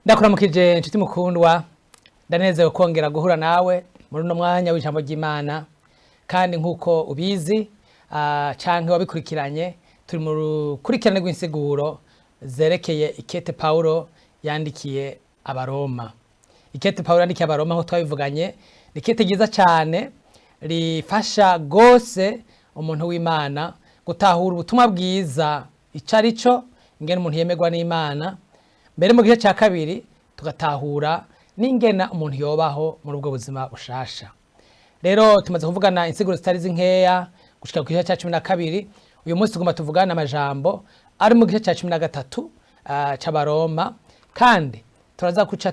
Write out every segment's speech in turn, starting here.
Ndakuramukije inshuti mukundwa, ndanezerewe kongera guhura nawe muri uno mwanya w'ijambo ry'Imana, kandi nkuko ubizi canke wabikurikiranye turi mu rukurikirane rw'insiguro zerekeye ikete Paulo yandikiye Abaroma. Ikete Paulo yandikiye Abaroma nko twabivuganye ni ikete ryiza cyane rifasha gose umuntu w'Imana gutahura ubutumwa bwiza icarico ingene umuntu yemerwa n'Imana. Mbere mu gihe cya kabiri tugatahura n'ingena umuntu yobaho muri ubwo buzima bushasha. Rero tumaze kuvugana insiguro zitari zinkeya gushika ku gihe cya 12. Uyu munsi tugomba tuvugana amajambo ari mu gihe cya 13 c'Abaroma, kandi turaza kuca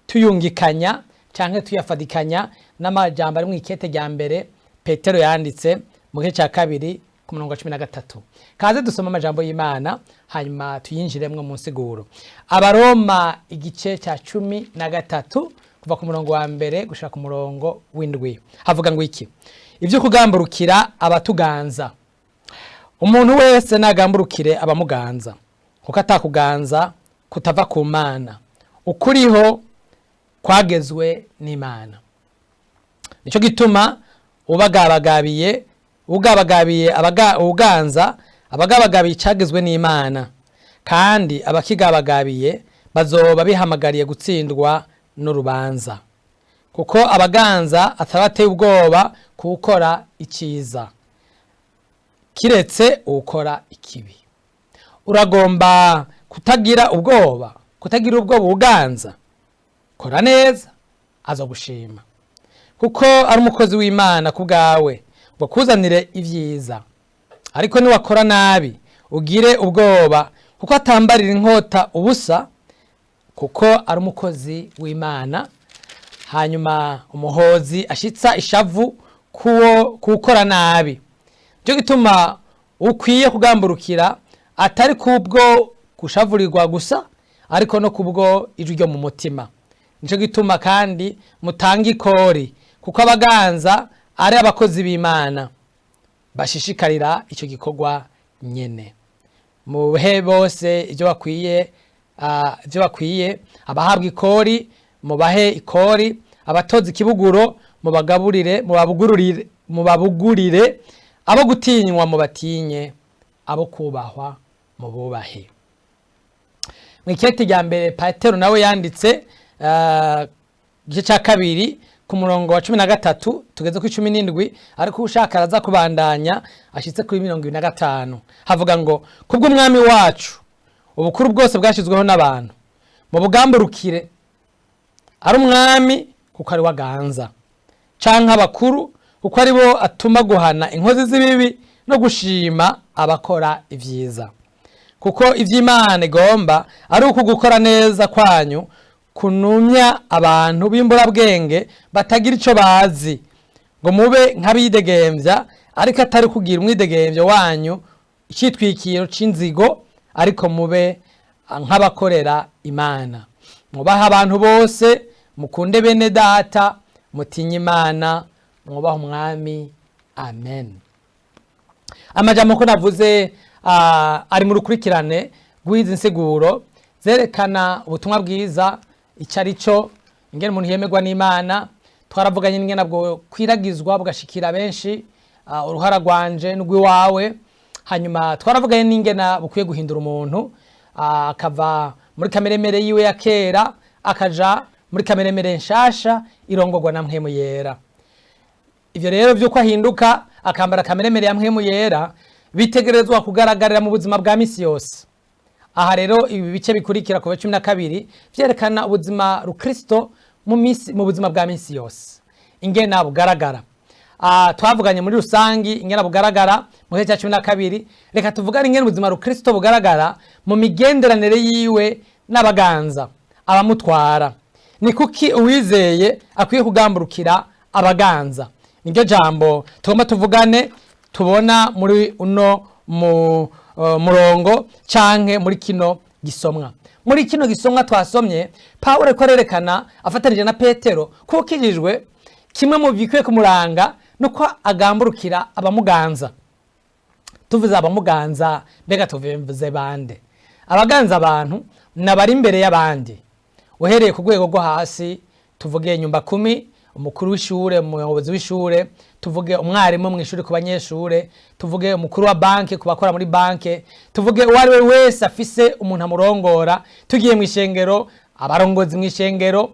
tuyungikanya canke tuyafadikanya n'amajambo ari mu ikete rya mbere Petero yanditse mu gihe cya kabiri ku murongo wa 13. Kaze dusoma amajambo y'Imana hanyuma tuyinjiremwe mu nsiguro. Abaroma igice cya 13 kuva ku murongo wa mbere gushika ku murongo w'indwi. Havuga ngo iki? Ivyo kugamburukira abatuganza. Umuntu wese nagamburukire abamuganza, kuko atakuganza kutava ku Mana. Ukuriho kwagezwe n'Imana. Nico gituma ubagabagabiye uganza abagabagabiye cagezwe n'Imana, kandi abakigabagabiye bazoba bihamagariye gutsindwa n'urubanza. Kuko abaganza atabateye ubwoba kuwukora iciza, kiretse ukora ikibi. Uragomba kutagira ubwoba uganza, kora neza azogushima, kuko ari umukozi w'Imana kubwawe ngo kuzanire ivyiza. Ariko niwakora nabi ugire ubwoba, kuko atambarira inkota ubusa, kuko ari umukozi w'Imana. Hanyuma umuhozi ashitsa ishavu kuwukora nabi. Cyo gituma ukwiye kugamburukira atari kubwo kushavurirwa gusa, ariko no kubwo ijwi ryo mu mutima. Nico gituma kandi mutanga ikori, kuko abaganza ari abakozi b'Imana bashishikarira icyo gikorwa nyene. Muhe bose ivyo bakwiye, abahabwa ikori mubahe ikori, abatoza ikibuguro mubabugurire, abo gutinywa mubatinye, abo kubahwa mububahe. Mwikete rya mbere Petero nawe yanditse gice cya kabiri ku murongo wa 13 tugeze ku 17, ariko ushaka araza kubandanya ashitse kuri 25. Havuga ngo kubwo umwami wacu ubukuru bwose bwashizweho n'abantu, mu bugamburukire ari umwami kuko ari waganza, canke abakuru kuko ari bo atuma guhana inkozi z'ibibi no gushima abakora ivyiza. Kuko ivy'Imana igomba ari uko gukora neza kwanyu kunumya abantu b'imburabwenge batagira ico bazi, ngo mube nk'abidegemvya, ariko atari kugira umwidegemvyo wanyu icitwikiro c'inzigo, ariko mube nk'abakorera Imana. Mubaha abantu bose, mukunde bene data, mutinye Imana, mwubaha umwami. Amen. Amajambo ko navuze ari mu rukurikirane rw'izi nsiguro zerekana ubutumwa bwiza icarico ingene umuntu yemerwa n'Imana. Twaravuganye n'ingene nabwo kwiragizwa bugashikira benshi, uruhara rwanje n'urwiwawe. Hanyuma twaravuganye n'ingene bukwiye guhindura umuntu akava muri kameremere yiwe ya kera akaja muri kameremere nshasha irongorwa na mpwemu yera. Ivyo rero vyuko ahinduka akambara kameremere ya mpwemu yera bitegerezwa kugaragarira mu buzima bwa misi yose. Aha rero ibi bice bikurikira kuva 12 vyerekana ubuzima rukristo mu buzima bwa misi yose ingena bugaragara. Twavuganye muri rusangi ingena bugaragara mu gihe cya 12. Reka tuvugane ingena ubuzima rukristo bugaragara mu migenderanire yiwe n'abaganza abamutwara. Ni kuki uwizeye akwiye kugamburukira abaganza? Niryo jambo tugomba tuvugane tubona muri uno murongo canke muri kino gisomwa. Muri kino gisomwa twasomye Paulo ariko arerekana afatanije na Petero ko kijijwe kimwe mu bikwiye kumuranga nuko agamburukira abamuganza. Tuvuze abamuganza mbega tuvuze bande? abaganza abantu nabari imbere y'abandi, uhereye ku rwego rwo hasi, tuvuge nyumba kumi, umukuru w'ishure, umuyobozi w'ishure, tuvuge umwarimu mu ishuri ku banyeshure, tuvuge umukuru wa banke ku bakora muri banke, tuvuge uwari we wese afise umuntu amurongora, tugiye mu ishengero, abarongozi mu ishengero,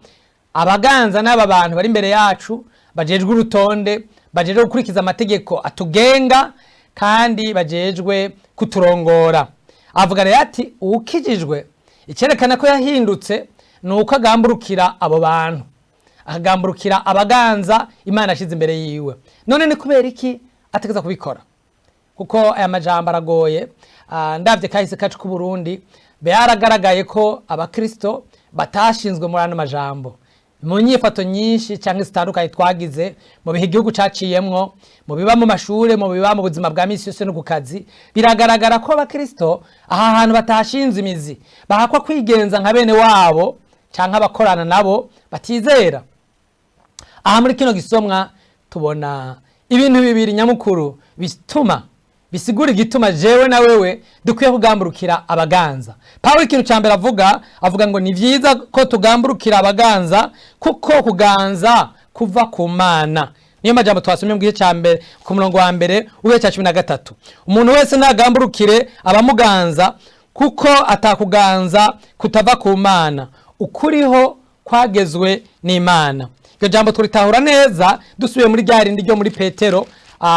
abaganza n'aba bantu bari imbere yacu bajejwe urutonde, bajejwe gukurikiza amategeko atugenga kandi bajejwe kuturongora. Avuga rero ati uwukijijwe icyerekana ko yahindutse nuko agamburukira abo bantu, akagamburukira abaganza Imana ashize imbere yiwe. None ni kubera iki ategeza kubikora? Kuko aya majambo aragoye. Ndavye kahise kacu ku Burundi byaragaragaye ko abakristo batashinzwe muri ano majambo. Mu nyifato nyinshi cyangwa zitandukanye twagize mu bihe igihugu caciyemwo, mu biba mu mashure, mu biba mu buzima bwa misi yose no ku kazi, biragaragara ko abakristo aha hantu batashinze imizi, bahakwa kwigenza nka bene wabo cyangwa abakorana nabo batizera. Aha muri kino gisomwa tubona ibintu bibiri nyamukuru bisigura igituma jewe na wewe dukwiye kugamburukira abaganza. Pawulo ikintu cyambere avuga ngo ni vyiza ko tugamburukira abaganza kuko kuganza kuva ku Mana. Niyo majambo twasomye mu gihe cyambere ku murongo wa mbere uwe cya 13. Umuntu wese nagamburukire abamuganza kuko atakuganza kutava ku Mana, ukuriho kwagezwe n'Imana. Iryo jambo turitahura neza dusubiye muri rya rindi ryo muri Petero,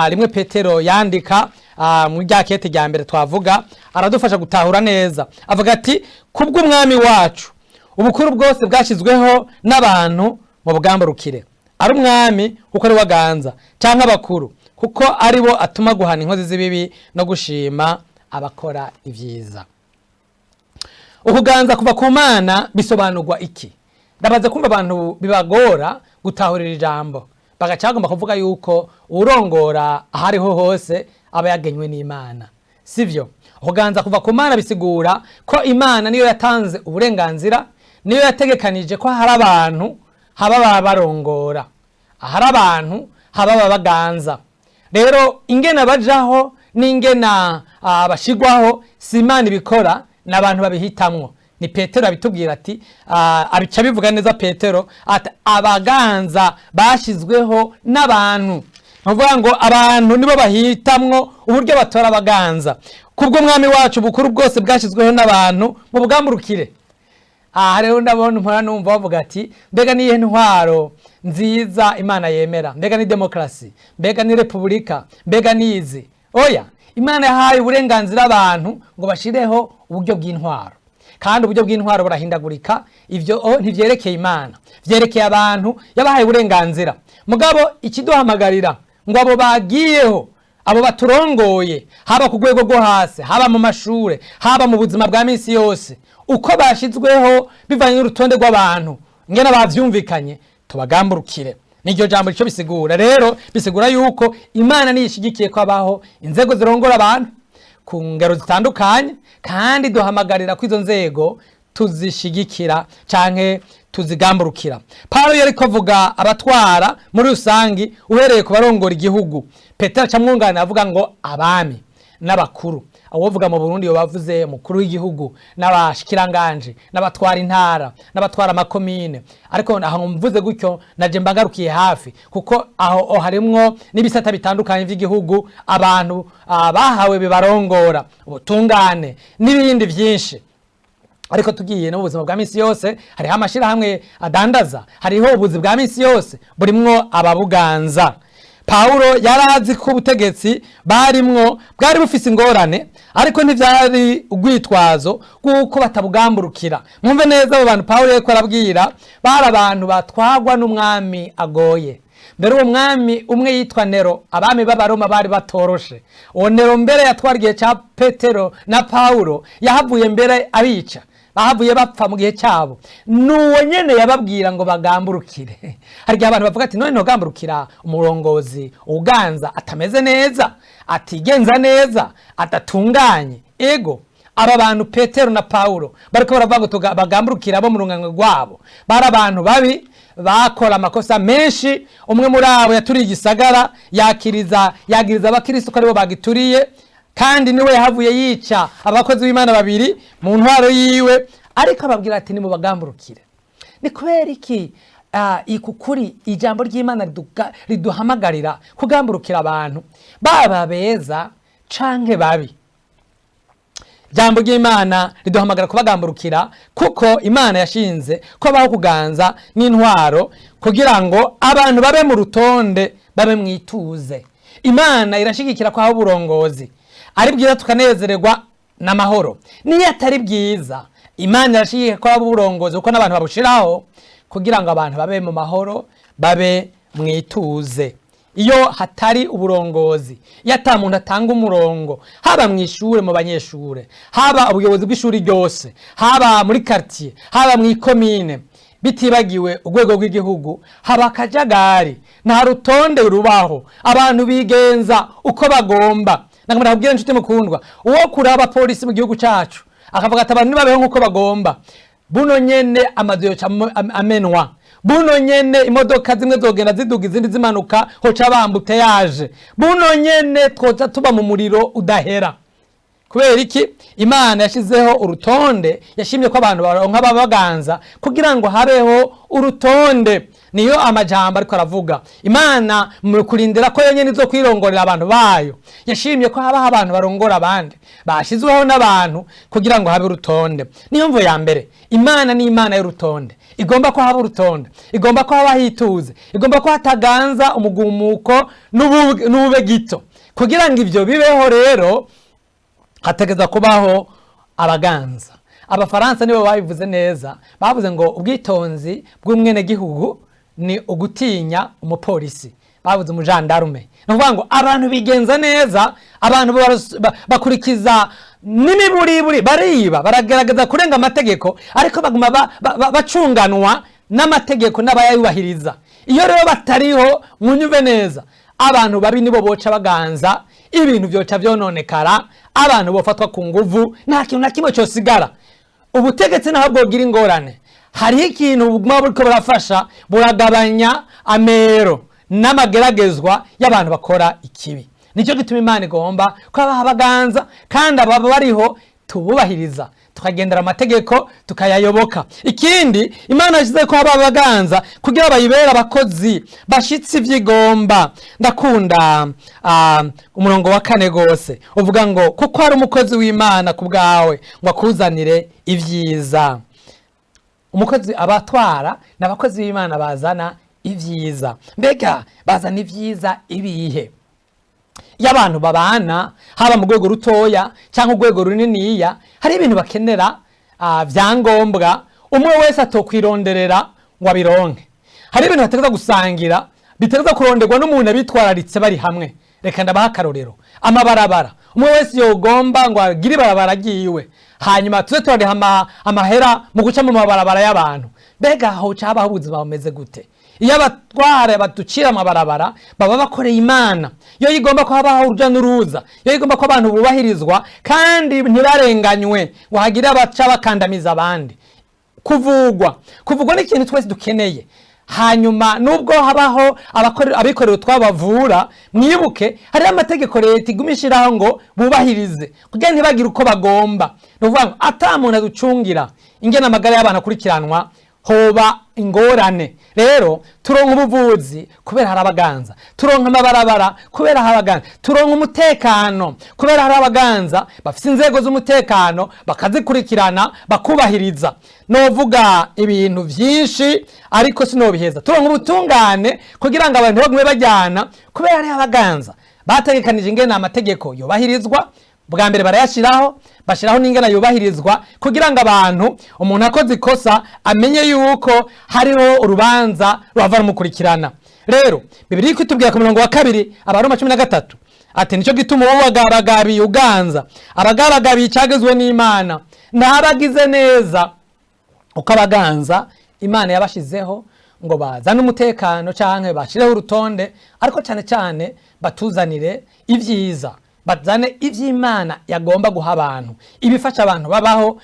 rimwe Petero yandika mu rya kete rya mbere twavuga, aradufasha gutahura neza. Avuga ati kubw'umwami wacu ubukuru bwose bwashizweho n'abantu mu bugamburukire, ari umwami kuko ari waganza cyangwa abakuru kuko ari bo atuma guhana inkozi z'ibibi no gushima abakora ivyiza. Ukuganza kuva ku Mana bisobanurwa iki? Ndabaza kumva abantu bibagora gutahurira ijambo, bagacagomba kuvuga yuko urongora ahariho hose aba yagenywe n'Imana. Sivyo? Ukuganza kuva ku Mana bisigura ko Imana niyo yatanze uburenganzira, niyo yategekanije ko hari abantu haba barongora, ahari abantu haba baganza. Rero ingena bajaho n'ingena bashigwaho si Imana ibikora, n'abantu babihitamwo. Ni Petero abitubwira ati abica bivuga neza Petero ati abaganza bashizweho n'abantu. Nuvuga ngo abantu nibo bahitamwo uburyo batora abaganza. Kubwo mwami wacu bukuru bwose bwashizweho n'abantu mu bugamburukire. Rero ndabona mpora numva bavuga ati mbega niye ntwaro nziza Imana yemera, mbega ni demokrasi, mbega ni republika, mbega nizi. Oya, Imana yahaye uburenganzira abantu ngo bashireho uburyo bw'intwaro. Kandi uburyo bw'intwaro burahindagurika, ivyo ntivyerekeye Imana, vyerekeye abantu yabahaye uburenganzira. Mugabo ikiduhamagarira ngo abo bagiyeho, abo baturongoye, haba ku rwego rwo hasi, haba mu mashure, haba mu buzima bwa misi yose, uko bashizweho bivanye n'urutonde rw'abantu ngena bavyumvikanye, tubagamburukire. Niryo jambo rico bisigura. Rero bisigura yuko Imana niyishigikiye ko abaho inzego zirongora abantu ku ngero zitandukanye, kandi duhamagarira ko izo nzego tuzishigikira canke tuzigamburukira. Paulo yariko avuga abatwara muri rusangi uhereye ku barongora igihugu. Petero camwungana avuga ngo abami n'abakuru. Awovuga mu Burundi yo bavuze mukuru w'igihugu n'abashikiranganje n'abatwara intara n'abatwara makomine. Ariko aho mvuze gutyo naje mbagarukiye hafi kuko aho harimwo n'ibisata bitandukanye by'igihugu, abantu bahawe bibarongora, ubutungane n'ibindi byinshi. Ariko tugiye no buzima bwa misi yose hariho amashira hamwe adandaza, hariho ubuzi bwa misi yose burimwo ababuganza. Paulo yarazi ko ubutegetsi barimwo bwari bufise ingorane, ariko ntivyari ugwitwazo kuko batabugamburukira. Mwumve neza abo bantu Paulo yeko arabwira bari abantu batwagwa n'umwami agoye. Mbere uwo mwami umwe yitwa Nero, abami b'Abaroma bari batoroshe. Uwo Nero mbere yatwarigiye ca Petero na Paulo yahavuye mbere abica, bahavuye bapfa mu gihe cyabo. Nuwo nyene yababwira ngo bagamburukire. Hari abantu bavuga ati none nogamburukira umurongozi uganza atameze neza, atigenza neza, atatunganye. Ego aba bantu Petero na Paulo bariko baravuga ngo bagamburukira abo mu runganwe rwabo, bari abantu babi bakora amakosa menshi. Umwe muri abo yaturiye igisagara yagiriza abakristo ko aribo bagituriye, kandi niwe yahavuye yica abakozi b'Imana babiri mu ntwaro yiwe, ariko ababwira ati nimubagamburukire. Ni kubera iki ikukuri ijambo ry'Imana riduhamagarira kugamburukira abantu baba beza canke babi? Jambo ry'Imana riduhamagara kubagamburukira kuko Imana yashinze ko baho kuganza n'intwaro kugira ngo abantu babe mu rutonde, babe mwituze. Imana irashigikira ko aho uburongozi ari bwiza tukanezererwa n'amahoro. Niyo atari bwiza, Imana irashigikira ko aho uburongozi uko n'abantu babushiraho kugira ngo abantu babe mu mahoro, babe mwituze. Iyo hatari uburongozi, iyo ata muntu atanga umurongo, haba mu ishure mu banyeshure, haba ubuyobozi bw'ishuri ryose, haba muri quartier, haba mu ikomine, bitibagiwe urwego rw'igihugu, haba akajagari, nta rutonde rubaho, abantu bigenza uko bagomba. Nakamara kubwira inshuti mukundwa, uwo kuraba polisi mu gihugu cacu akavuga ati abantu nibabeho nkuko bagomba, buno nyene amazu yoca amenwa, buno nyene imodoka zimwe zogenda ziduga izindi zimanuka, hoca bambute yaje, buno nyene twoza tuba mu muriro udahera. Kubera iki? Imana yashizeho urutonde, yashimye ko abantu baronka babaganza kugira ngo habeho urutonde. Niyo amajambo ariko aravuga. Imana mu kurindira ko yonyene izo kwirongorera abantu bayo, yashimye ko haba abantu barongora abandi, bashizweho n'abantu kugira ngo habe urutonde. Niyo mvo ya mbere, Imana ni Imana y'urutonde. Igomba ko haba urutonde, igomba ko haba hituze, igomba ko hataganza umugumuko n'ubube gito. Kugira ngo ivyo bibeho rero hategeza kubaho abaganza. Abafaransa nibo babivuze neza, bavuze ngo ubwitonzi bw'umwene gihugu ni ugutinya umupolisi, bavuze umujandarume. Nukuvuga ngo abantu bigenza neza, abantu bakurikiza n'imiburiburi, bariba, baragerageza kurenga amategeko, ariko baguma bacunganwa n'amategeko n'abayubahiriza. Iyo rero batariho, munyumve neza, abantu babi nibo boca baganza, ibintu byoca vyononekara, abantu bofatwa ku nguvu, nta kintu na kimwe cyosigara. Ubutegetsi naho bwogira ingorane, hariho ikintu buguma buriko burafasha, buragabanya amero n'amageragezwa y'abantu bakora ikibi. Nicyo gituma Imana igomba ko abaganza, kandi ababa bariho tububahiriza, tukagendera amategeko, tukayayoboka. Ikindi Imana yashize ko abaganza kugira bayibera abakozi bashitsi ivyigomba. Ndakunda umurongo wa 4 gose uvuga ngo kuko ari umukozi w'Imana kubgawe ngo akuzanire ivyiza. Umukozi abatwara n'abakozi b'Imana bazana ivyiza. Mbega bazana ivyiza ibihe? Y'abantu babana haba mu rwego rutoya cyangwa urwego runiniya, hari ibintu bakenera vyangombwa umwe wese atokwironderera ngo abironke. Hari ibintu bategeza gusangira, bitegeza kuronderwa n'umuntu abitwararitse bari hamwe. Reka ndabaha akarorero, amabarabara umwe wese yogomba ngo agire ibarabara giyiwe, hanyuma tuze turariha amahera mu guca mu mabarabara y'abantu. Mbega aho caba ubuzima bumeze gute? Iyo abatwara baducira amabarabara baba bakoreye Imana, iyo igomba ko habaho uruja n'uruza, iyo igomba ko abantu bubahirizwa kandi ntibarenganywe ngo hagire abaca bakandamiza abandi. Kuvugwa ni ikintu twese dukeneye. Hanyuma nubwo habaho abikorera twabavura, mwibuke hari amategeko leta igumishiraho ngo bubahirize kugira ntibagire uko bagomba. Nuvuga ngo ata muntu aducungira ingene amagara y'abantu akurikiranwa, hoba ingorane. Rero turonka ubuvuzi kubera hari abaganza, turonka amabarabara kubera hari abaganza, turonka umutekano kubera hari abaganza bafite inzego z'umutekano bakazikurikirana bakubahiriza. Novuga ibintu vyinshi ariko sinobiheza. Turonka ubutungane kugira ngo abantu bagume bajyana kubera hari abaganza bategekanije ingene amategeko yobahirizwa. Bwa mbere barayashiraho, bashiraho n'ingana yubahirizwa kugira ngo abantu, umuntu akoze ikosa amenye yuko hariho urubanza ruhava rumukurikirana. Rero Bibiliya ikitubwira ku murongo wa 2 Abaroma 13 ati nico gituma wowe wagaragabiye uganza, abagaragabiye icagezwe n'Imana ntabagize neza uko abaganza Imana yabashizeho ngo bazane umutekano canke bashireho urutonde, ariko cyane cyane batuzanire ivyiza, bazane ivy'Imana yagomba guha abantu, ibifasha abantu babaho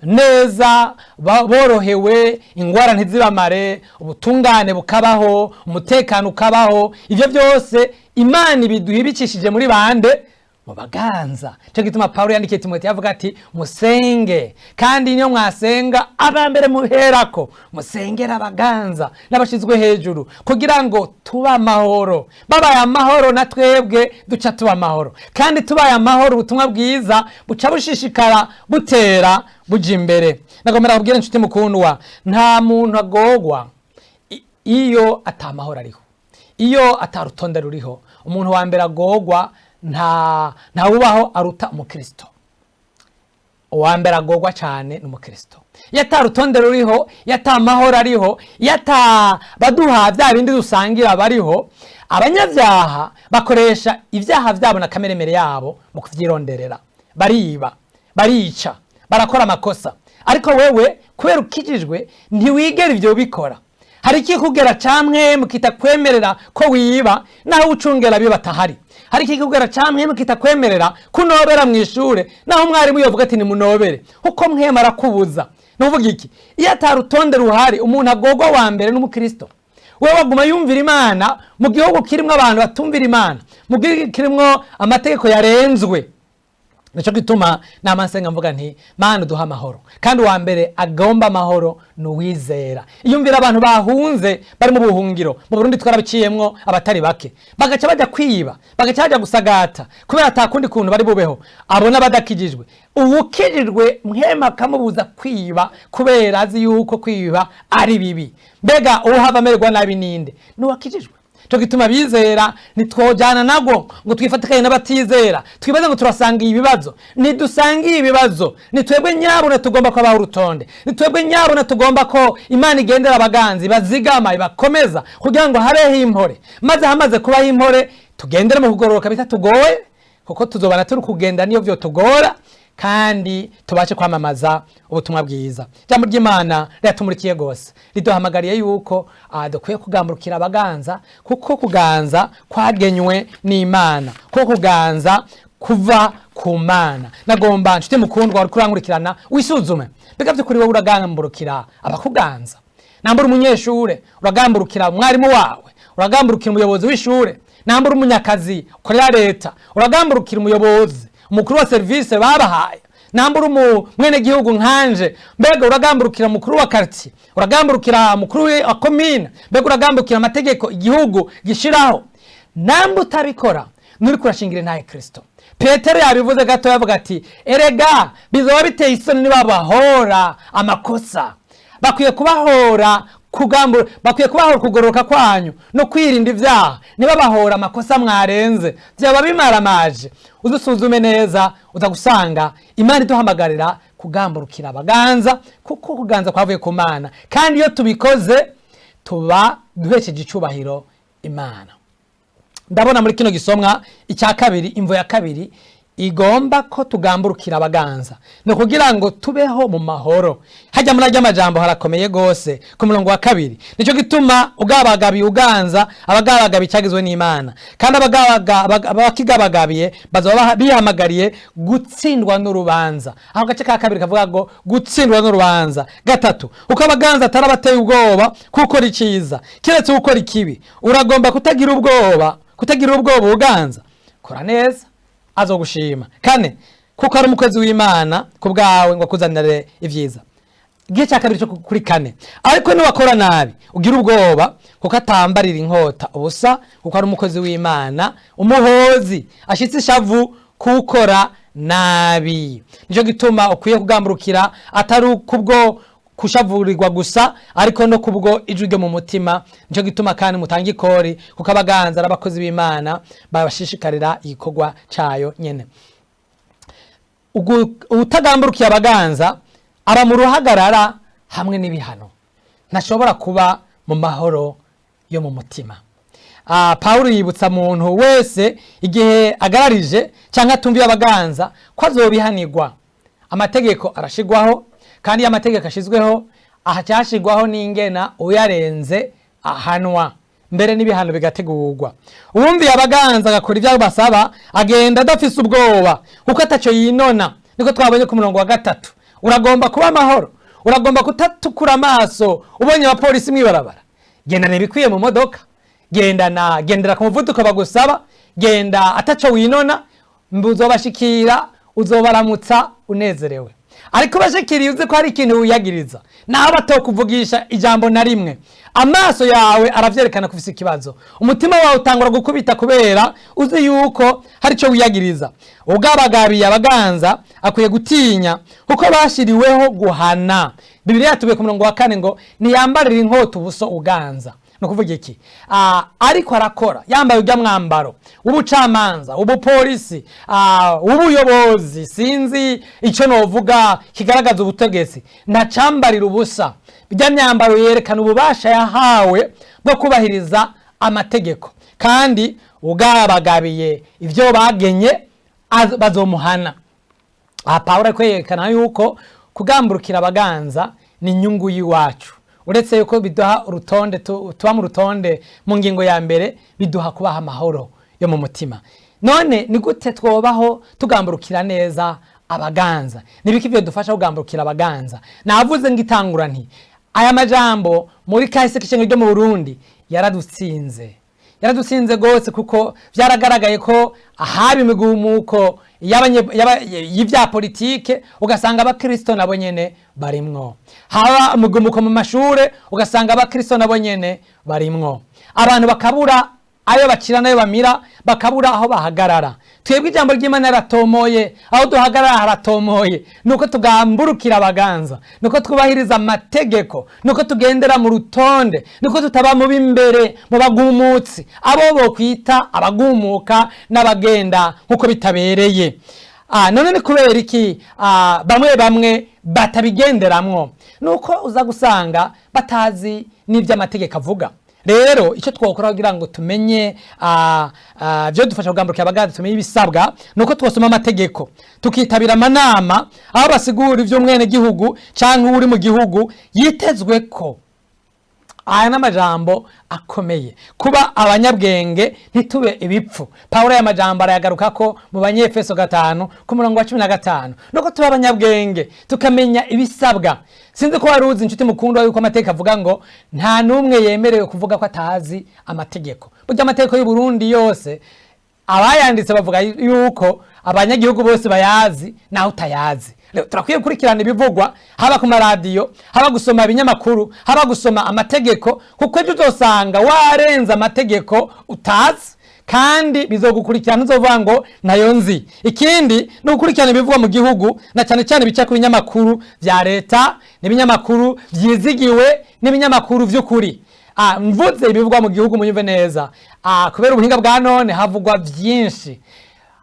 neza, borohewe, ingwara ntizibamare, ubutungane bukabaho, umutekano ukabaho. Ivyo byose Imana ibiduha ibicishije muri bande? mu baganza. Cyo gituma Paulo yandikiye Timoteyo avuga ati musenge, kandi niyo mwasenga abambere muherako musengera abaganza n'abashizwe hejuru, kugira ngo tuba amahoro. Babaye amahoro na twebwe duca tuba amahoro, kandi tubaye amahoro ubutumwa bwiza buca bushishikara butera buja imbere. Nagomera kubwira inshuti mukundwa, nta muntu agogwa iyo atamahoro ariho, iyo atarutonde ruriho. Umuntu wa mbere agogwa nta ubaho aruta umukristo. Uwa mbere agogwa cyane n'umukristo. Yatarutonde ruriho, yatamahoro ariho, baduha bya bindi dusangira bariho, abanyabyaha bakoresha ibyaha byabo na kameremere yabo mu kuvyironderera. Bariba, barica, barakora amakosa. Ariko wewe kubera ukijijwe ntiwigera ivyo bikora. Hari ikikugera camwe mukita kwemerera ko wiba naho ucungera biba batahari. Hari ikikugera camwe mukita kwemerera kunobera mu ishure naho mwarimu yovuga ati ni munobere, uko mwema arakubuza. Nuvuga iki? Iyo atarutonde ruhari, umuntu agogwa wa mbere n'umukristo. Wewe waguma yumvira Imana mu gihugu kirimwo abantu batumvira Imana, mu gihugu kirimwo amategeko yarenzwe. Nico gituma namansenga mvuga nti Mana duha amahoro, kandi wa mbere agomba amahoro n'uwizera. Iyumvira abantu bahunze bari mu buhungiro mu Burundi twarabiciyemwo abatari bake, bagaca baja kwiba, bagaca baja gusagata kubera atakundi kuntu bari bubeho. Abona badakijijwe, uwukijijwe mwema kamubuza kwiba kubera azi yuko kwiba ari bibi. Mbega uhava amererwa nabi ninde? N'uwakijijwe. Cyo gituma bizera nitwojana nago ngo twifatikanye n'abatizera, twibaza ngo turasanga ibibazo. Nidusangiye ibibazo, nitwebwe nyabona tugomba ko abaho urutonde, nitwebwe nyabona tugomba ko Imana igendera abaganzi bazigama ibakomeza kugira ngo habeho impore, maze hamaze kubaho impore tugendere mu kugororoka bitatugoye, kuko tuzobana turi kugenda niyo vyo tugora, kandi tubashe kwamamaza ubutumwa bwiza. Jambo ry'Imana ryatumurikiye gose, riduhamagariye yuko dukwiye kugamburukira abaganza, kuko kuganza kwagenywe n'Imana, kuko kuganza kuva ku Mana. Nagomba nshuti mukundwa wari kurangurikirana wisuzume, mbega by'ukuri wowe uragamburukira abakuganza? Nambura umunyeshure uragamburukira mwarimu wawe, uragamburukira umuyobozi w'ishure, nambura umunyakazi ukorera leta uragamburukira umuyobozi umukuru wa service babahaye, nambura mwene gihugu nkanje, mbega uragamburukira mukuru wa quartier, uragamburukira mukuru wa commune, mbega uragamburukira amategeko igihugu gishiraho. Nambu utabikora nuri kurashingira ntaye Kristo. Petero yabivuze gato yavuga ati erega bizoba biteye isoni niba bahora amakosa. Bakwiye kubahora bakwiye kubahora kugororoka kwanyu no kwirinda ivyaha, niba bahora amakosa mwarenze byaba bimaramaje. Uzusuzume neza uzagusanga Imana iduhamagarira kugamburukira abaganza, kuko kuganza kwavuye ku Mana, kandi iyo tubikoze tuba duhesheje icubahiro Imana. Ndabona muri kino gisomwa icya kabiri, imvo ya kabiri igomba ko tugamburukira abaganza no kugira ngo tubeho mu mahoro. Hajya muri amajambo harakomeye gose ku murongo wa kabiri. Nico gituma ugabagabi uganza, abagabagabi cyagizwe n'Imana, kandi abakigabagabiye bazoba bihamagariye gutsindwa n'urubanza. Aho gace ka kabiri kavuga ngo gutsindwa n'urubanza. Gatatu, uko abaganza atarabateye ubwoba kuko riciza, kiretse uko rikibi, uragomba kutagira ubwoba uganza, kora neza azogushima. Kane, kuko ari umukozi w'Imana kubgawe ngo kuzanire ivyiza. Gihe cya kabiri cyo kuri kane, ariko niwakora nabi ugira ubwoba kuko atambarira inkota ubusa, kuko ari umukozi w'Imana umuhozi ashitse ishavu kukora nabi. Nico gituma ukwiye kugamburukira atari kubwo kushavurirwa gusa, ariko no kubwo ijwi ryo mu mutima. Nico gituma kandi mutanga ikori kuko abaganza arabakozi b'Imana babashishikarira igikorwa cayo nyene. Utagamburukiye abaganza aba mu ruhagarara hamwe n'ibihano, ntashobora kuba mu mahoro yo mu mutima. Paulo yibutsa muntu wese igihe agararije cyangwa atumviye abaganza ko azobihanirwa. Amategeko arashigwaho, kandi amategeko ashizweho ahacyashigwaho n'ingena uyarenze ahanwa, mbere n'ibihano bigategurwa. Uwumviye abaganza agakora ibyo basaba agenda adafise ubwoba kuko ataco yinona. Niko twabonye ku murongo wa gatatu. Uragomba kuba amahoro, uragomba kutatukura amaso ubonye abapolisi mwibarabara. Genda nebikwiye mu modoka, gendera ku muvuduko bagusaba, genda ataco winona, uzobashikira uzobaramutsa unezerewe. Ariko bashikiriye uzi ko hari ikintu wiyagiriza, naho batokuvugisha ijambo na rimwe, amaso yawe aravyerekana ko ufise ikibazo, umutima wawe utangura gukubita kubera uzi yuko hari ico wiyagiriza. Ugabagabiye abaganza akwiye gutinya kuko bashiriweho guhana. Bibiliya yatubwiye ku murongo wa 4 ngo ntiyambarira inkota ubuso uganza. No kuvuga iki? Ariko arakora yambaye ujya mwambaro ubucamanza, ubupolisi, ubuyobozi, sinzi ico novuga kigaragaza ubutegetsi, nacambarira ubusa. Bijya myambaro yerekana ububasha yahawe bwo kubahiriza amategeko, kandi ugabagabiye ivyo bagenye bazomuhana. Pawulo ariko yerekana yuko kugamburukira abaganza ni inyungu yiwacu. Uretse yuko biduha urutonde tuba mu rutonde mu ngingo ya mbere, biduha kubaha amahoro yo mu mutima. None ni gute twobaho tugamburukira neza abaganza? Nibiki byo dufasha kugamburukira abaganza? Navuze ngitangura nti aya majambo muri kahise k'ishengo ryo mu Burundi yaradutsinze gose, kuko byaragaragaye ko ahari imigumuko y'ivya politike ugasanga abakristo nabo nyene barimwo, haba umugumuko mu mashure ugasanga abakristo nabo nyene barimwo, abantu bakabura ayo bakira nayo bamira, bakabura aho bahagarara. Twebwe ijambo ry'Imana ratomoye, aho duhagarara haratomoye, nuko tugamburukira abaganza, nuko twubahiriza amategeko, nuko tugendera mu rutonde, nuko tutaba mu bimbere mu bagumutsi, abo bo kwita abagumuka n'abagenda nkuko bitabereye. None ni kubera iki bamwe batabigenderamwo? Nuko uza gusanga batazi n'ivyo amategeko avuga. Rero icyo twokora kugira ngo tumenye byo dufasha kugamburukira abaganza, tumenye ibisabwa, nuko twosoma amategeko, tukitabira amanama aho basigura ivyo mwene gihugu canke uri mu gihugu yitezwe ko. Aya n'amajambo akomeye, kuba abanyabwenge ntitube ibipfu. Pawulo ya majambo arayagaruka ko mu Banyefeso 5 ku murongo wa 15, nuko tuba abanyabwenge tukamenya ibisabwa. Sinzi ko waruzi inshuti mukundwa yuko amategeko avuga ngo nta numwe yemerewe kuvuga ko atazi amategeko. Burya amategeko y'u Burundi yose abayanditse bavuga yuko abanyagihugu bose bayazi naho utayazi. Leo turakwiye kurikirana ibivugwa, haba ku maradiyo, haba gusoma ibinyamakuru, haba gusoma amategeko, kuko ejo uzosanga warenza amategeko utazi, kandi bizogukurikirana uzovuga ngo nayo nzi. Ikindi no gukurikirana ibivugwa mu gihugu, na cyane cyane bica ku binyamakuru vya leta, n'ibinyamakuru vyizigiwe, n'ibinyamakuru vy'ukuri. Mvuze ibivugwa mu gihugu munyumve neza, kubera ubuhinga bwa none havugwa vyinshi.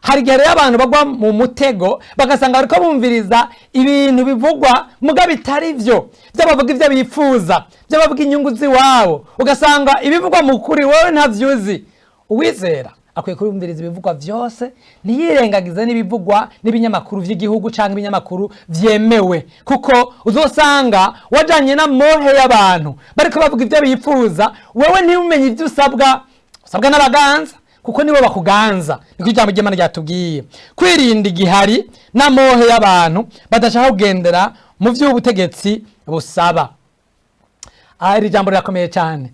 Hari gihe rero abantu bagwa mu mutego bagasanga bariko bumviriza ibintu bivugwa muga bitari vyo, bavuga ivyo bifuza, bavuga inyungu ziwabo, ugasanga ibivugwa mu kuri wowe ntavyuzi. Uwizera akwiye kubumviriza ibivugwa vyose, ntiyirengagize n'ibivugwa n'ibinyamakuru vy'igihugu canke ibinyamakuru vyemewe, kuko uzosanga wajanye na mohe y'abantu bariko bavuga ivyo bifuza, wewe ntibumenye ivyo usabwa n'abaganza, kuko nibo bakuganza. Niko ijambo ry'Imana ryatubwiye, kwirinda igihari na mohe y'abantu badashaka kugendera mu vy'ubutegetsi busaba. Iri jambo rirakomeye cyane.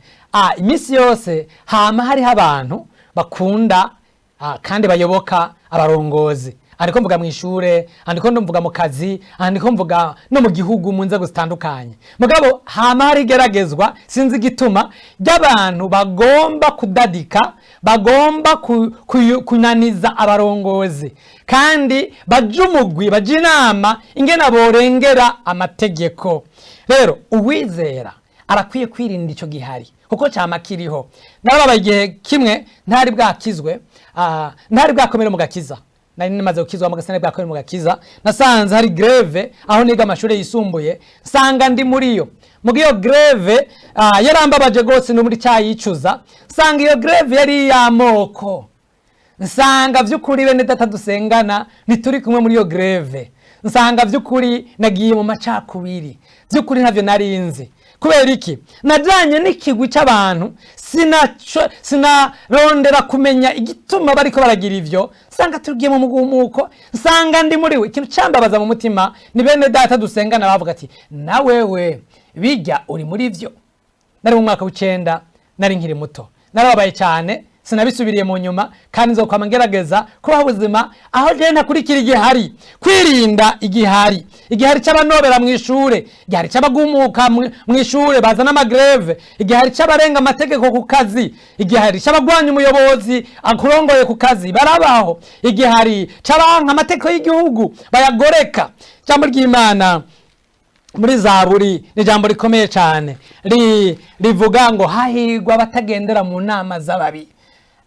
Imisi yose hama hariho abantu bakunda kandi bayoboka abarongozi. Ariko mvuga mu ishure, andiko mvuga mu kazi, andiko mvuga no mu gihugu mu nzego zitandukanye. Mugabo hama hari geragezwa, sinzi gituma y'abantu bagomba kudadika, bagomba kunaniza abarongozi, kandi bajumugwi bajinama ingena borengera amategeko. Rero uwizera arakwiye kwirinda ico gihari, kuko cyama kiriho. Narababaye igihe kimwe ntari bwakizwe, ntari bwakomere mu gakiza, nari namaze gukizwa mu gasane bwakomere mu gakiza. Nasanze hari greve aho niga amashuri yisumbuye, sanga ndi muri yo. Mugiyo greve yarambabaje gose no muri cyayicuza, sanga iyo greve yari yamoko. Nsanga vy'ukuri bene data dusengana nituri kumwe muri iyo greve. Nsanga vy'ukuri nagiye mu macakubiri, vy'ukuri ntavyo narinzi. Kubera iki? Najanye n'ikigwi cy'abantu, sinarondera kumenya igituma bariko baragira ivyo. Sanga tugiye mu mugumuko, sanga ndi muri we. Ikintu cyambabaza mu mutima ni bene data dusengana bavuga ati na wewe bijya uri muri ivyo. Nari mu mwaka w'9, nari nkiri muto, narababaye cyane, sinabisubiriye mu nyuma kandi nzokwama ngerageza kubaho ubuzima aho je ntakurikira igihari, kwirinda igihari c'abanobera mu ishure, igihari c'abagumuka mu ishure bazana amagreve, igihari c'abarenga amategeko ku kazi, igihari c'abagwanya umuyobozi akurongoye ku kazi barabaho, igihari c'abanka amategeko y'igihugu bayagoreka. Ijambo ry'Imana muri Zaburi ni ijambo rikomeye cyane rivuga ngo hahirwa abatagendera mu nama z'ababi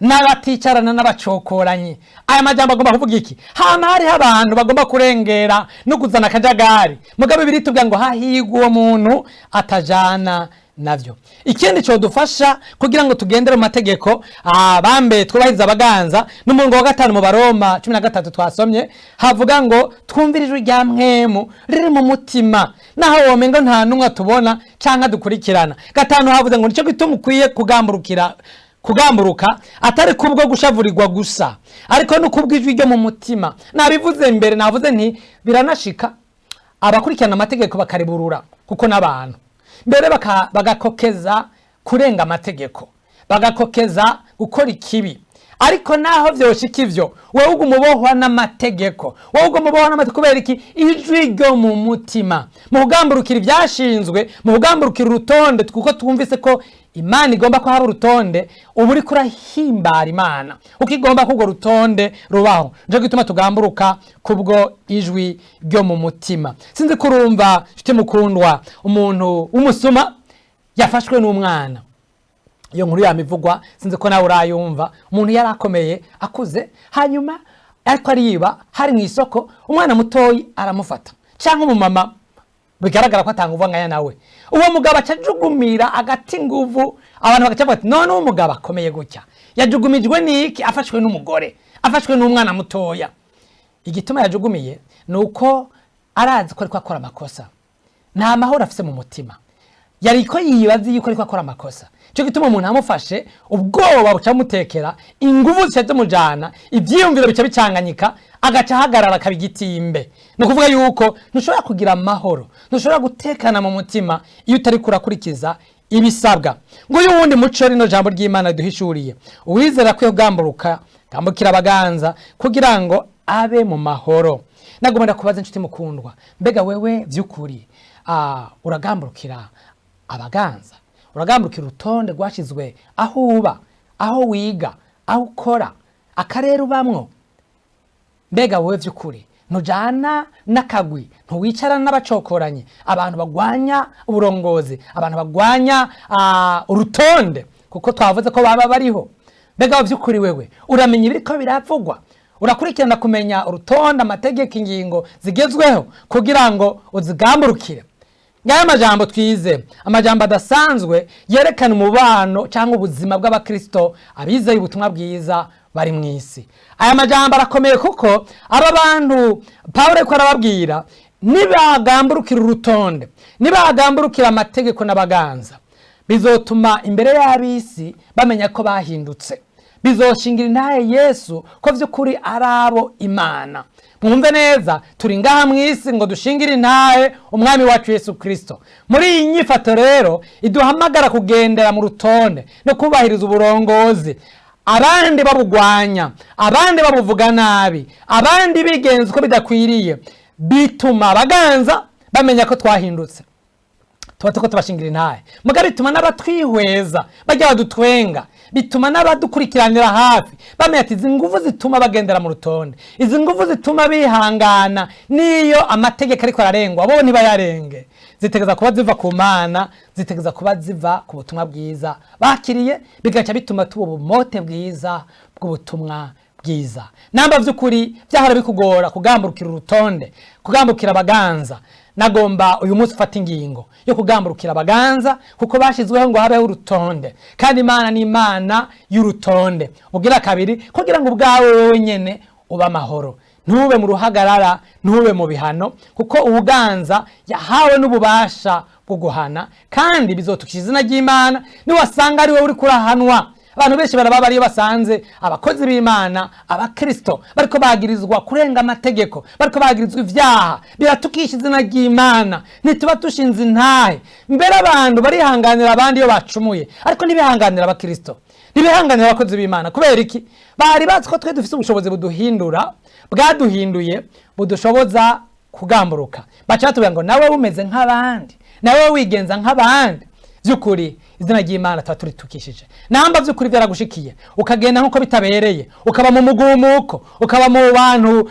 n'abaticarana n'abacokoranyi. Aya majambo agomba kuvuga iki? Hama hariho abantu bagomba kurengera no kuzana akajagari, mugabo Bibiliya itubwira ngo hahirwa uwo muntu atajana navyo. Ikindi cyo dufasha kugira ngo tugendere mu mategeko bambe twubahiriza abaganza n'umurongo wa 5 mu Baroma 13 twasomye havuga ngo twumvire ijwi rya mwemu riri mu mutima naho womenga nta numwe tubona canka dukurikirana. 5 havuze ngo nico gituma ukwiye kugamburuka atari kubwo gushavurirwa gusa ariko no kubwijwi ryo mu mutima. Nabivuze mbere, navuze nti biranashika abakurikirana amategeko bakariburura kuko n'abantu mbere bagakokeza kurenga amategeko, bagakokeza gukora ikibi, ariko naho vyoshika ivyo wewe ugumubohwa n'amategeko, kubera iki? Ijwi ryo mu mutima. Mu kugamburukira ivyashinzwe, mu kugamburukira urutonde, kuko twumvise ko Imana igomba ko haba urutonde, ubu uriko urahimbara Imana ukigomba ko urwo rutonde rubaho. Nico gituma tugamburuka kubwo ijwi ryo mu mutima. Sinzi kurumva nshuti mukundwa, umuntu w'umusuma yafashwe n'umwana. Iyo nkuru yamivugwa, sinzi ko nawe urayumva. Umuntu yarakomeye akuze, hanyuma ariko ariba hari mu isoko, umwana mutoyi aramufata canke umumama bigaragara ko atanga ngaya nawe. Uwo mugabo acajugumira agati nguvu, abantu bagacavuga ati none uwo mugabo akomeye gutya yajugumijwe niki? Afashwe n'umugore, afashwe n'umwana mutoya. Igituma yajugumiye nuko arazi ko ariko akora amakosa, nta mahoro afise mu mutima, yariko yibaza yuko ariko akora amakosa. Cyo gituma umuntu amufashe, ubwoba buca mutekera, inguvu zicaje mujana, ivyiyumviro bica bicanganyika, agaca hagarara akabigitimbe. No kuvuga yuko ntushobora kugira amahoro, ntushobora gutekana mu mutima iyo utari kurakurikiza ibisabwa. Ngo uyu wundi muco rino jambo ry'Imana duhishuriye, uwizera ko yogamburuka gambukira abaganza kugira ngo abe mu mahoro. Nagomba kubaza inshuti mukundwa, mbega wewe vy'ukuri uragamburukira abaganza? Uragamburukira urutonde rwashizwe aho uba, aho wiga, aho ukora, akarere ubamwo? Mbega wewe vy'ukuri ntujana n'akagwi, ntuwicarana n'abacokoranye, abantu bagwanya uburongozi, abantu bagwanya urutonde, kuko twavuze ko baba bariho? Mbega vy'ukuri wewe uramenya ibiriko biravugwa? Urakurikirana kumenya urutonde, amategeko, ingingo zigezweho kugira ngo uzigamburukire? Ngaya majambo twize, amajambo adasanzwe yerekana umubano cyangwa ubuzima bw'abakristo abizeye ubutumwa bwiza bari mu isi. Aya majambo arakomeye kuko aba bantu Pawulo ko arababwira nibagamburukira urutonde, nibagamburukira amategeko n'abaganza, bizotuma imbere y'abisi bamenya ko bahindutse, bizoshingira intahe Yesu ko vy'ukuri arabo Imana. Mwumve neza, turi ngaha mu isi ngo dushingire intahe umwami wacu Yesu Kristo. Muri iyi nyifato rero iduhamagara kugendera mu rutonde no kubahiriza uburongozi, abandi babugwanya, abandi babuvuga nabi, abandi bigenza uko bidakwiriye, bituma abaganza bamenya ko twahindutse, tuba tubashingira intahe. Mugabe bituma n'abatwihweza bajya badutwenga, bituma n'abadukurikiranira hafi bamenya ati izi nguvu zituma bagendera mu rutonde, izi nguvu zituma bihangana niyo amategeko ariko ararengwa bo ntibayarenge. Zitegeza kuba ziva ku Mana, zitegeza kuba ziva ku butumwa bwiza bakiriye, bigaca bituma tuba ubumote bwiza bw'ubutumwa bwiza. Namba vy'ukuri byahora bikugora kugamburukira urutonde, kugamburukira abaganza, nagomba uyu munsi ufata ingingo yo kugamburukira abaganza kuko bashizweho ngo habeho urutonde, kandi Imana ni Imana y'urutonde. Ugira kabiri kugira ngo ubwawe wewe nyene uba amahoro, ntube mu ruhagarara, ntube mu bihano, kuko ubuganza yahawe n'ububasha bwo guhana, kandi bizotukisha izina ry'Imana niwasanga ari wewe uri kurahanwa. Abantu benshi barababa iyo basanze abakozi b'Imana, abakristo bariko bagirizwa kurenga amategeko, bariko bagirizwa ivyaha, biratukisha izina ry'Imana, ntituba tushinze intahe. Mbere abantu barihanganira abandi iyo bacumuye, ariko ntibihanganira abakristo, ibihanganira abakozi b'Imana kubera iki bari bazi ko twe dufite ubushobozi buduhindura bwaduhinduye budushoboza kugamburuka baca batubwira ngo nawe umeze nk'abandi nawe wigenza nk'abandi by'ukuri izina ry'Imana tuba turitukishije namba by'ukuri byaragushikiye ukagenda nkuko bitabereye ukaba mu mugumuko ukaba mu bantu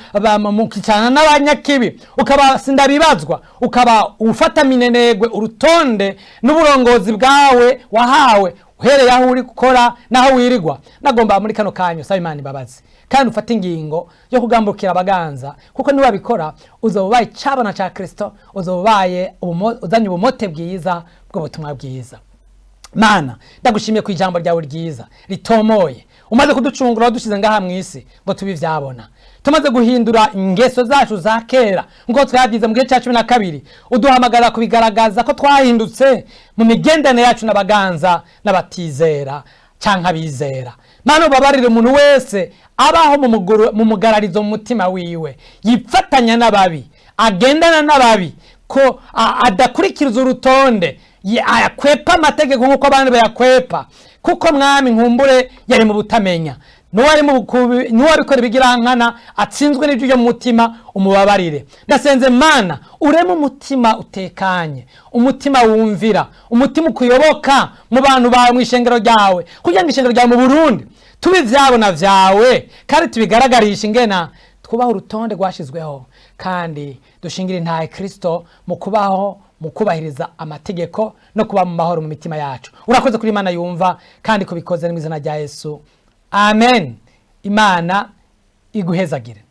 mukicana n'abanyakibi ukaba sindabibazwa ukaba ufata minenegwe urutonde n'uburongozi bwawe wahawe uhereye aho uri gukora naho wirigwa nagomba muri kano kanyo saba Imana imbabazi kandi ufata ingingo yo kugambukira abaganza kuko niba bikora uzobaye cabana ca Kristo uzobaye uzanye ubumote bwiza bw'ubutumwa bwiza. Mana ndagushimiye ku ijambo ryawe ryiza ritomoye umaze kuducungura dushize ngaha mwisi ngo tubivyabona tumaze guhindura ingeso zacu za kera ngo twabyize mu gihe cya 12 uduhamagara kubigaragaza ko twahindutse mu migendane yacu n'abaganza n'abatizera canka bizera. Mana ubabarire umuntu wese abaho mu mugararizo mu mutima wiwe yifatanya n'ababi agendana n'ababi ko adakurikiriza urutonde yakwepa amategeko nkuko abandi bayakwepa kuko mwami nkumbure yari mu butamenya nuwabikora ibigirankana atsinzwe n'ibyo mu mutima umubabarire. Ndasenze Mana urema umutima utekanye umutima wumvira umutima ukuyoboka mu bantu bawe mu ishengero ryawe kugira ngo ishengero ryawe mu Burundi tubivyabona vyawe kandi tubigaragarisha ingena twubaho urutonde rwashizweho kandi dushingira intahe Kristo mu kubaho mu kubahiriza amategeko no kuba mu mahoro mu mitima yacu. Urakoze kuri Imana yumva kandi kubikoze mu izina rya Yesu. Amen. Imana iguhezagire.